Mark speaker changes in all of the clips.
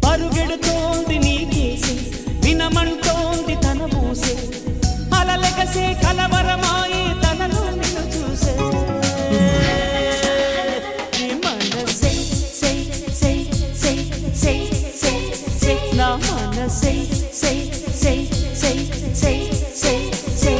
Speaker 1: పరుగెడుతోంది నీకేసి వినమంటోంది తన మూసే అలలెగసే కలవరమాయి తనలో నిన్ను చూసే మనసే సే సే సే సే సే సే నా మనసే సే సే సే సే సే సే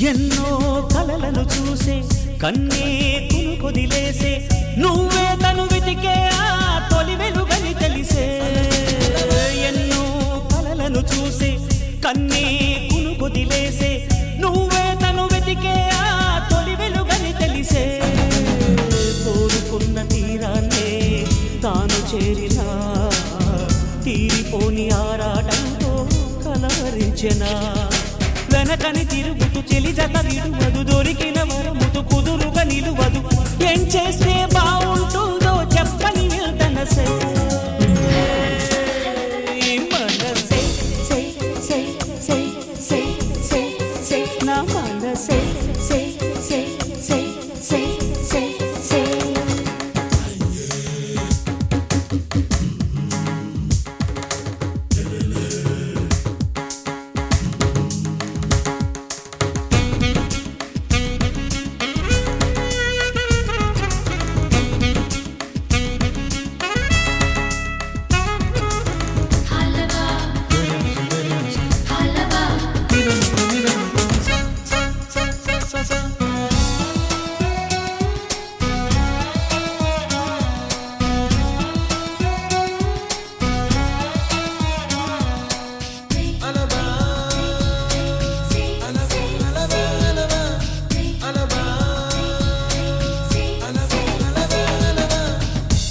Speaker 1: ఎన్నో కలలను చూసే కన్నే కునుకొదిలేసే నువ్వే తను వెతికే ఆ తొలి వెలుగని తెలిసే ఎన్నో కలలను చూసే కన్నే కునుకొదిలేసే నువ్వే తను వెతికే ఆ తొలి వెలుగని తెలిసే కోరుకున్న తీరాన్నే తాను చేరినా తీరిపోని ఆరాటంతో కలవరించెనా వెనకని తిరుగుతూ చెలి జత విడువదు దొరికిన వరముతు కుదురుగా నిలువదు ఏం చేస్తే బాగుంటుందో చెప్పని వెళ్తనసే మనసే సే సే సే సే సే సే నా మనసే సే సే సే సే సే సే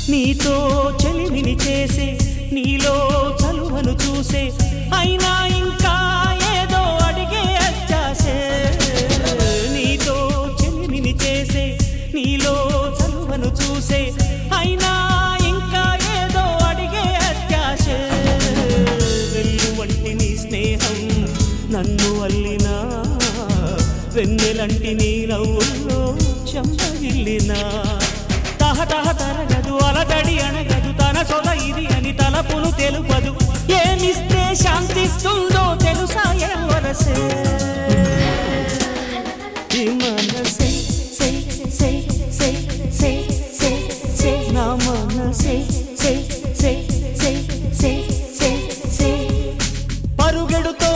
Speaker 1: నీతో చెలిమిని చేసే నీలో చలువను చూసే అయినా ఇంకా ఏదో అడిగే అచ్చాసే నీతో చెలిమిని చేసే నీలో చలువను చూసే అయినా ఇంకా ఏదో అడిగే అత్యాసే వెన్ను వంటి నీ స్నేహం నన్ను అల్లినా వెన్నెలంటి నీ నవ్వుల్లో చెంపగిల్లినా తహతహ తరగదు అలదడి అనగదు తన సొల ఇది అని తలపును తెలుపదు ఏమిస్తే శాంతిస్తుందో తెలుసా ఎవరసే మనసే సే సే సే సే సే సే నా మనసే సే సే సే సే సే సే పరుగెడుతో